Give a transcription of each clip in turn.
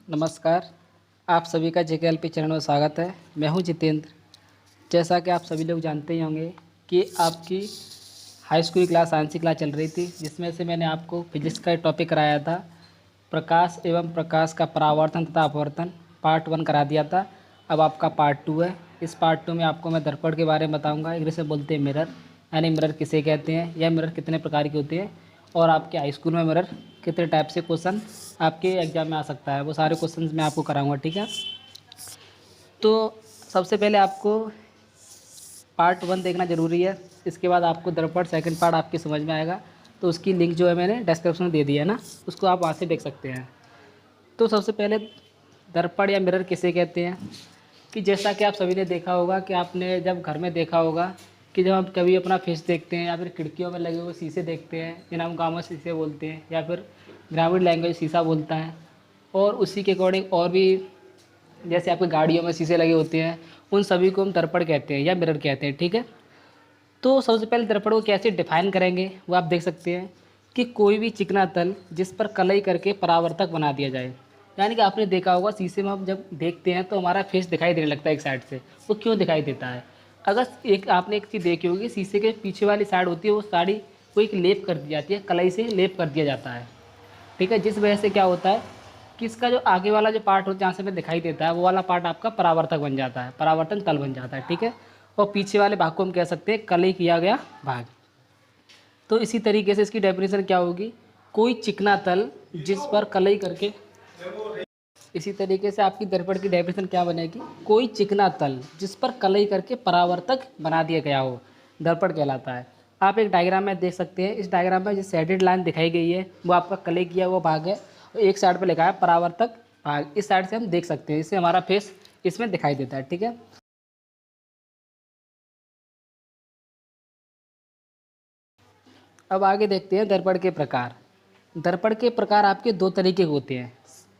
नमस्कार। आप सभी का जेकेएलपी चैनल में स्वागत है। मैं हूं जितेंद्र। जैसा कि आप सभी लोग जानते ही होंगे कि आपकी हाई स्कूल क्लास साइंस की क्लास चल रही थी, जिसमें से मैंने आपको फिजिक्स का टॉपिक कराया था। प्रकाश एवं प्रकाश का परावर्तन तथा अपवर्तन पार्ट 1 करा दिया था। अब आपका पार्ट 2 है। इस पार्ट 2 में आपको मैं दर्पण के बारे में बताऊँगा। इंग्लिश में बोलते हैं मिरर, यानी मिरर किसे कहते हैं या मिरर कितने प्रकार के होते हैं, और आपके हाई स्कूल में मिरर कितने टाइप से क्वेश्चन आपके एग्जाम में आ सकता है, वो सारे क्वेश्चंस मैं आपको कराऊंगा। ठीक है, तो सबसे पहले आपको पार्ट 1 देखना ज़रूरी है। इसके बाद आपको दर्पण सेकंड पार्ट आपकी समझ में आएगा, तो उसकी लिंक जो है मैंने डिस्क्रिप्शन में दे दी है ना, उसको आप वहाँ से देख सकते हैं। तो सबसे पहले दर्पण या मिरर किसे कहते हैं, कि जैसा कि आप सभी ने देखा होगा कि आपने जब घर में देखा होगा कि जब हम कभी अपना फेस देखते हैं या फिर खिड़कियों में लगे हुए शीशे देखते हैं, जिन्हें हम गाँव में शीशे बोलते हैं या फिर ग्रामीण लैंग्वेज शीशा बोलता है, और उसी के अकॉर्डिंग और भी जैसे आपकी गाड़ियों में शीशे लगे होते हैं, उन सभी को हम दर्पण कहते हैं या मिरर कहते हैं। ठीक है, तो सबसे पहले दर्पण को कैसे डिफाइन करेंगे वो आप देख सकते हैं कि कोई भी चिकना तल जिस पर कलई करके परावर्तक बना दिया जाए। यानी कि आपने देखा होगा शीशे में हम जब देखते हैं तो हमारा फेस दिखाई देने लगता है एक साइड से। वो क्यों दिखाई देता है? अगर एक आपने एक चीज़ देखी होगी, शीशे के पीछे वाली साइड होती है वो साड़ी को एक लेप कर दी जाती है, कलई से लेप कर दिया जाता है। ठीक है, जिस वजह से क्या होता है कि इसका जो आगे वाला जो पार्ट होता है जहाँ से हमें दिखाई देता है, वो वाला पार्ट आपका परावर्तक बन जाता है, परावर्तन तल बन जाता है। ठीक है, और पीछे वाले भाग को हम कह सकते हैं कलई किया गया भाग। तो इसी तरीके से इसकी डेफिनेशन क्या होगी, कोई चिकना तल जिस पर कलई करके, इसी तरीके से आपकी दर्पण की डेफिनेशन क्या बनेगी, कोई चिकना तल जिस पर कलई करके परावर्तक बना दिया गया हो, दर्पण कहलाता है। आप एक डायग्राम में देख सकते हैं, इस डायग्राम में जो शेडेड लाइन दिखाई गई है वो आपका कलई किया हुआ भाग है, और एक साइड पर लिखा है परावर्तक भाग। इस साइड से हम देख सकते हैं, इससे हमारा फेस इसमें दिखाई देता है। ठीक है, अब आगे देखते हैं दर्पण के प्रकार। दर्पण के प्रकार आपके दो तरीके के होते हैं।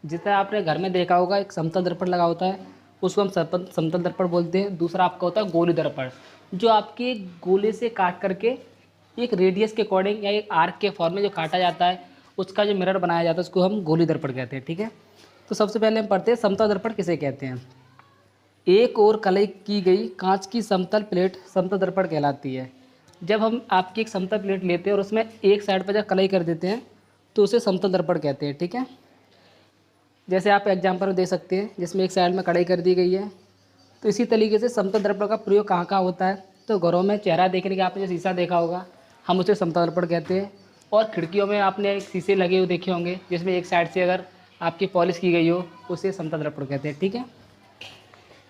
जितना आपने घर में देखा होगा, एक समतल दर्पण लगा होता है, उसको हम समतल दर्पण बोलते हैं। दूसरा आपका होता है गोली दर्पण, जो आपके गोले से काट करके एक रेडियस के अकॉर्डिंग या एक आर्क के फॉर्म में जो काटा जाता है, उसका जो मिरर बनाया जाता है उसको हम गोली दर्पण कहते हैं। ठीक है, तो सबसे पहले हम पढ़ते हैं समतल दर्पण किसे कहते हैं। एक और कलई की गई कांच की समतल प्लेट समतल दर्पण कहलाती है। जब हम आपकी एक समतल प्लेट लेते हैं और उसमें एक साइड पर जब कलई कर देते हैं तो उसे समतल दर्पण कहते हैं। ठीक है, जैसे आप एग्जाम्पल में देख सकते हैं जिसमें एक साइड में कढ़ाई कर दी गई है। तो इसी तरीके से समतल दर्पण का प्रयोग कहाँ कहाँ होता है, तो घरों में चेहरा देखने के आपने जो शीशा देखा होगा, हम उसे समतल दर्पण कहते हैं। और खिड़कियों में आपने एक शीशे लगे हुए देखे होंगे, जिसमें एक साइड से अगर आपकी पॉलिश की गई हो, उसे समतल दर्पण कहते हैं। ठीक है,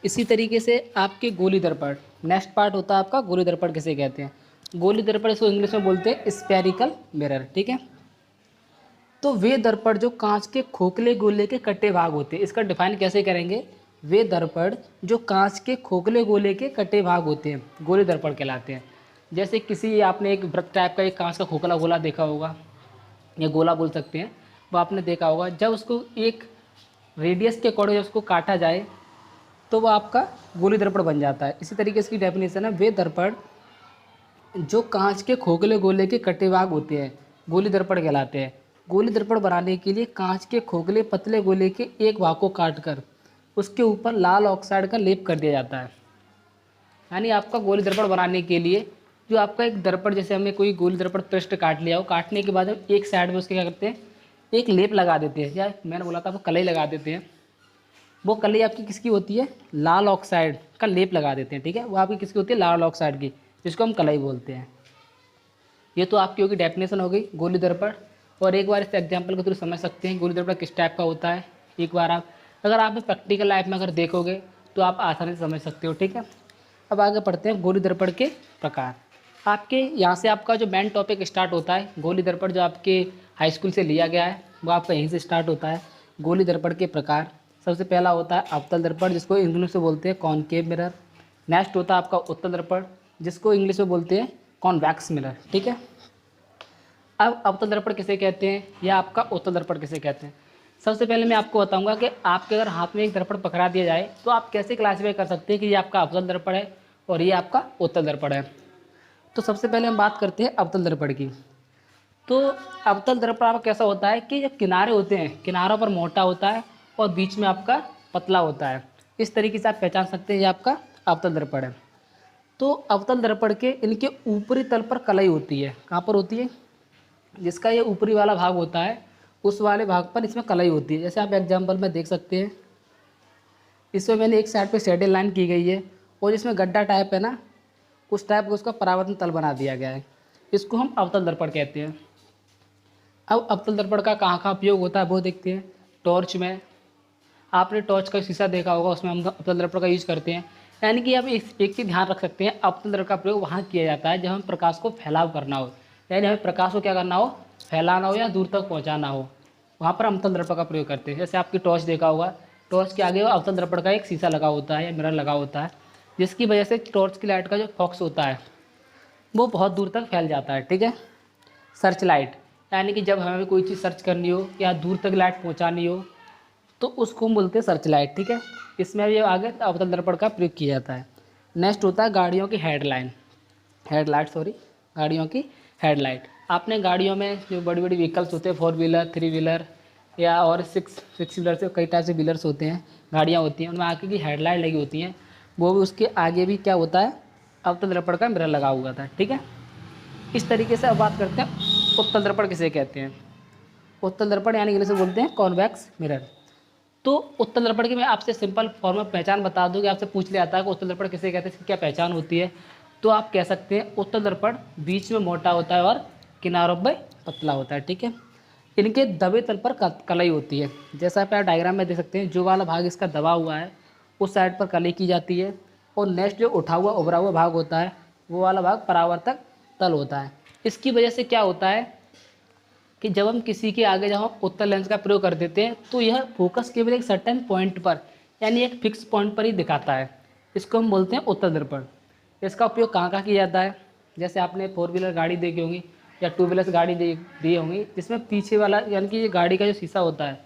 इसी तरीके से आपके गोली दर्पण, नेक्स्ट पार्ट होता है आपका गोली दर्पण किसे कहते हैं। गोली दर्पण इसको इंग्लिश में बोलते हैं स्फेरिकल मिरर। ठीक है, तो वे दर्पण जो कांच के खोखले गोले के कटे भाग होते हैं, इसका डिफाइन कैसे करेंगे, वे दर्पण जो कांच के खोखले गोले के कटे भाग होते हैं गोली दर्पण कहलाते हैं। जैसे किसी आपने एक वृत्त टाइप का एक कांच का खोखला गोला देखा होगा, या गोला बोल सकते हैं, वो आपने देखा होगा। जब उसको एक रेडियस के अकॉर्डिंग उसको काटा जाए तो वो आपका गोली दर्पण बन जाता है। इसी तरीके से इसकी डेफिनेशन है, वे दर्पण जो कांच के खोखले गोले के कटे भाग होते हैं गोली दर्पण कहलाते हैं। गोली दर्पण बनाने के लिए कांच के खोखले पतले गोले के एक भाग को काटकर उसके ऊपर लाल ऑक्साइड का लेप कर दिया जाता है। यानी आपका गोली दर्पण बनाने के लिए जो आपका एक दर्पण, जैसे हमने कोई गोली दर्पण पृष्ठ काट लिया हो, काटने के बाद हम एक साइड में उसके क्या करते हैं, एक लेप लगा देते हैं, या मैंने बोला था वो कलई लगा देते हैं। वो कली आपकी किसकी होती है, लाल ऑक्साइड का लेप लगा देते हैं। ठीक है, वो आपकी किसकी होती है, लाल ऑक्साइड की, जिसको हम कलई बोलते हैं। ये तो आपकी होगी डेफिनेशन हो गई गोली दर्पण। और एक बार इस एग्जांपल के थ्रू समझ सकते हैं गोली दर्पण किस टाइप का होता है। एक बार आप अगर आप प्रैक्टिकल लाइफ में अगर देखोगे तो आप आसानी से समझ सकते हो। ठीक है, अब आगे पढ़ते हैं गोली दर्पण के प्रकार। आपके यहाँ से आपका जो मेन टॉपिक स्टार्ट होता है, गोली दर्पण जो आपके हाई स्कूल से लिया गया है वो आपका यहीं से स्टार्ट होता है। गोली दर्पण के प्रकार, सबसे पहला होता है अवतल दर्पण, जिसको इंग्लिश में बोलते हैं कॉनकेव मिरर। नेक्स्ट होता है आपका उत्तल दर्पण, जिसको इंग्लिश में बोलते हैं कॉन्वैक्स मिरर। ठीक है, अब अवतल दर्पण किसे कहते हैं या आपका उत्तल दर्पण किसे कहते हैं। सबसे पहले मैं आपको बताऊंगा कि आपके अगर हाथ में एक दर्पण पकड़ा दिया जाए तो आप कैसे क्लासीफाई कर सकते हैं कि ये आपका अवतल दर्पण है और ये आपका उत्तल दर्पण है। तो सबसे पहले हम बात करते हैं अवतल दर्पण की। तो अवतल दर्पण आपका कैसा होता है कि जो किनारे होते हैं, किनारों पर मोटा होता है और बीच में आपका पतला होता है। इस तरीके से आप पहचान सकते हैं ये आपका अवतल दर्पण है। तो अवतल दर्पण के इनके ऊपरी तल पर कलई होती है। कहाँ पर होती है? जिसका ये ऊपरी वाला भाग होता है उस वाले भाग पर इसमें कलई होती है। जैसे आप एग्जाम्पल में देख सकते हैं, इसमें मैंने एक साइड पे शेडेड लाइन की गई है और इसमें गड्ढा टाइप है ना, उस टाइप का उसका परावर्तन तल बना दिया गया है। इसको हम अवतल दर्पण कहते हैं। अब अवतल दर्पण का कहाँ कहाँ उपयोग होता है वो देखते हैं। टॉर्च में, आपने टॉर्च का शीशा देखा होगा, उसमें हम अवतल दर्पण का यूज करते हैं। यानी कि आप एक चीज़ ध्यान रख सकते हैं, अवतल दर्पण का प्रयोग वहाँ किया जाता है जब हमें प्रकाश को फैलाव करना हो, यानी हमें प्रकाश को क्या करना हो, फैलाना हो या दूर तक पहुँचाना हो, वहाँ पर अवतल दर्पण का प्रयोग करते हैं। जैसे आपकी टॉर्च देखा होगा, टॉर्च के आगे अवतल दर्पण का एक शीशा लगा होता है या मिरर लगा होता है, जिसकी वजह से टॉर्च की लाइट का जो फॉक्स होता है वो बहुत दूर तक फैल जाता है। ठीक है। सर्च लाइट, यानी कि जब हमें कोई चीज़ सर्च करनी हो या दूर तक लाइट पहुंचानी हो तो उसको हम बोलते हैं सर्च लाइट। ठीक है। इसमें भी आगे अवतल दर्पण का प्रयोग किया जाता है। नेक्स्ट होता है गाड़ियों की गाड़ियों की हेडलाइट। आपने गाड़ियों में जो बड़ी बड़ी व्हीकल्स होते हैं, 4 व्हीलर, 3 व्हीलर या और 6 व्हीलर से कई टाइप से व्हीलर्स होते हैं, गाड़ियाँ होती हैं, उनमें आगे की हेडलाइट लगी होती हैं, वो भी उसके आगे भी क्या होता है, अवतल दर्पण का मिरर लगा हुआ था। ठीक है। इस तरीके से अब बात करते हैं उत्तल दर्पण किसे कहते हैं। उत्तल दर्पण यानी इंग्लिश में बोलते हैं कॉन्वेक्स मिरर। तो उत्तल दर्पण की मैं आपसे सिंपल फॉर्म में पहचान बता दूं कि आपसे पूछ लिया जाता है कि उत्तल दर्पण किसे कहते हैं, इसकी क्या पहचान होती है। तो आप कह सकते हैं उत्तल दर्पण बीच में मोटा होता है और किनारों पर पतला होता है। ठीक है। इनके दबे तल पर कलई होती है। जैसा आप डायग्राम में देख सकते हैं, जो वाला भाग इसका दबा हुआ है उस साइड पर कलई की जाती है और नेक्स्ट जो उठा हुआ उभरा हुआ भाग होता है वो वाला भाग परावर्तक तल होता है। इसकी वजह से क्या होता है कि जब हम किसी के आगे जब हम उत्तल लेंस का प्रयोग कर देते हैं तो यह फोकस केवल एक सर्टेन पॉइंट पर यानी एक फिक्स पॉइंट पर ही दिखाता है। इसको हम बोलते हैं उत्तल दर्पण। इसका उपयोग कहाँ कहाँ किया जाता है? जैसे आपने 4 व्हीलर गाड़ी देखी होंगी या 2 व्हीलर गाड़ी दी होंगी, जिसमें पीछे वाला यानी कि ये गाड़ी का जो शीशा होता है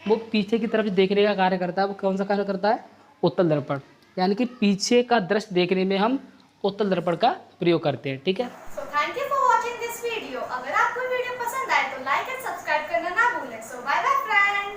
वो पीछे की तरफ देखने का कार्य करता है। वो कौन सा कार्य करता है? उत्तल दर्पण। यानी कि पीछे का दृश्य देखने में हम उत्तल दर्पण का प्रयोग करते हैं। ठीक है।